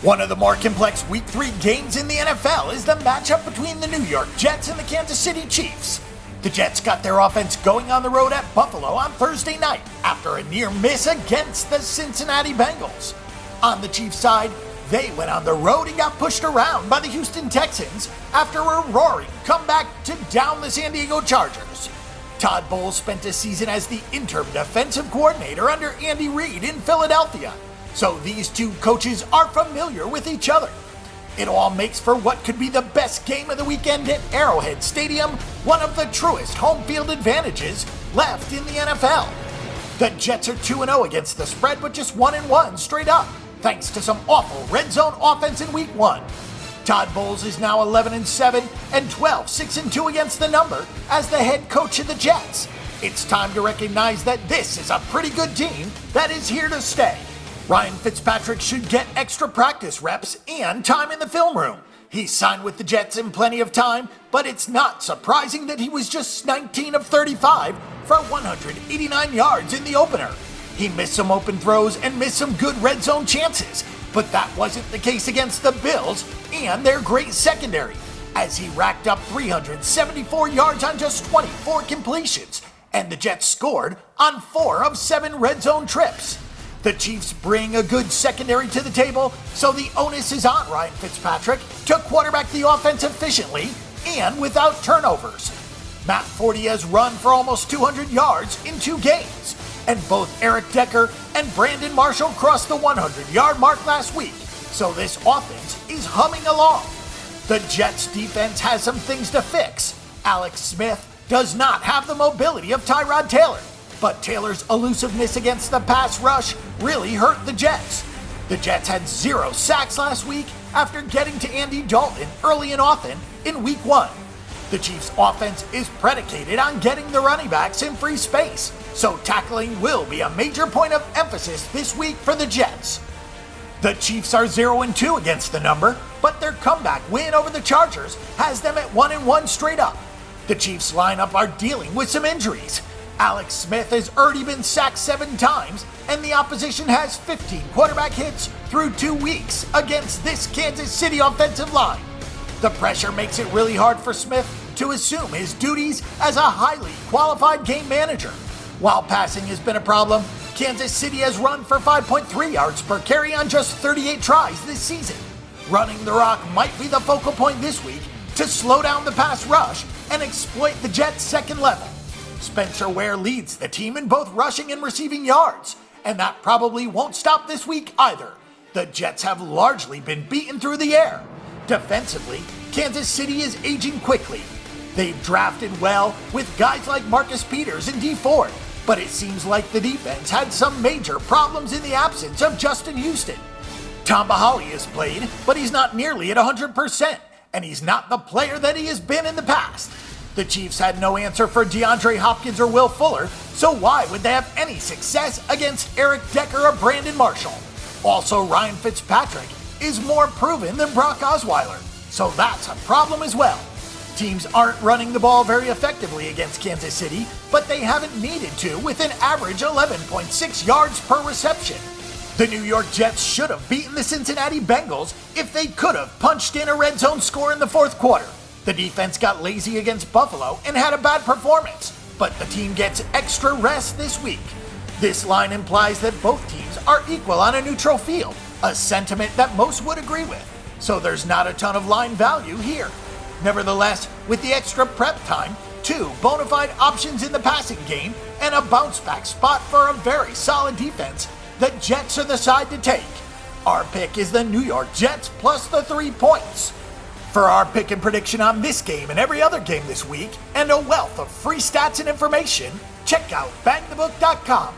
One of the more complex Week 3 games in the NFL is the matchup between the New York Jets and the Kansas City Chiefs. The Jets got their offense going on the road at Buffalo on Thursday night after a near miss against the Cincinnati Bengals. On the Chiefs side, they went on the road and got pushed around by the Houston Texans after a roaring comeback to down the San Diego Chargers. Todd Bowles spent a season as the interim defensive coordinator under Andy Reid in Philadelphia, so these two coaches are familiar with each other. It all makes for what could be the best game of the weekend at Arrowhead Stadium, one of the truest home field advantages left in the NFL. The Jets are 2-0 against the spread, but just 1-1 straight up, thanks to some awful red zone offense in Week 1. Todd Bowles is now 11-7 and 12-6-2 against the number as the head coach of the Jets. It's time to recognize that this is a pretty good team that is here to stay. Ryan Fitzpatrick should get extra practice reps and time in the film room. He signed with the Jets in plenty of time, but it's not surprising that he was just 19 of 35 for 189 yards in the opener. He missed some open throws and missed some good red zone chances, but that wasn't the case against the Bills and their great secondary, as he racked up 374 yards on just 24 completions, and the Jets scored on 4 of 7 red zone trips. The Chiefs bring a good secondary to the table, so the onus is on Ryan Fitzpatrick to quarterback the offense efficiently and without turnovers. Matt Forte has run for almost 200 yards in 2 games, and both Eric Decker and Brandon Marshall crossed the 100-yard mark last week, so this offense is humming along. The Jets defense has some things to fix. Alex Smith does not have the mobility of Tyrod Taylor, but Taylor's elusiveness against the pass rush really hurt the Jets. The Jets had 0 sacks last week after getting to Andy Dalton early and often in Week 1. The Chiefs' offense is predicated on getting the running backs in free space, so tackling will be a major point of emphasis this week for the Jets. The Chiefs are 0-2 against the number, but their comeback win over the Chargers has them at 1-1 straight up. The Chiefs lineup are dealing with some injuries. Alex Smith has already been sacked 7 times, and the opposition has 15 quarterback hits through 2 weeks against this Kansas City offensive line. The pressure makes it really hard for Smith to assume his duties as a highly qualified game manager. While passing has been a problem, Kansas City has run for 5.3 yards per carry on just 38 tries this season. Running the rock might be the focal point this week to slow down the pass rush and exploit the Jets' second level. Spencer Ware leads the team in both rushing and receiving yards, and that probably won't stop this week either. The Jets have largely been beaten through the air. Defensively, Kansas City is aging quickly. They've drafted well with guys like Marcus Peters and Dee Ford, but it seems like the defense had some major problems in the absence of Justin Houston. Tom Bahali has played, but he's not nearly at 100%, and he's not the player that he has been in the past. The Chiefs had no answer for DeAndre Hopkins or Will Fuller, so why would they have any success against Eric Decker or Brandon Marshall? Also, Ryan Fitzpatrick is more proven than Brock Osweiler, so that's a problem as well. Teams aren't running the ball very effectively against Kansas City, but they haven't needed to with an average 11.6 yards per reception. The New York Jets should have beaten the Cincinnati Bengals if they could have punched in a red zone score in the 4th quarter. The defense got lazy against Buffalo and had a bad performance, but the team gets extra rest this week. This line implies that both teams are equal on a neutral field, a sentiment that most would agree with, so there's not a ton of line value here. Nevertheless, with the extra prep time, 2 bona fide options in the passing game, and a bounce-back spot for a very solid defense, the Jets are the side to take. Our pick is the New York Jets plus the 3 points. For our pick and prediction on this game and every other game this week, and a wealth of free stats and information, check out bangthebook.com.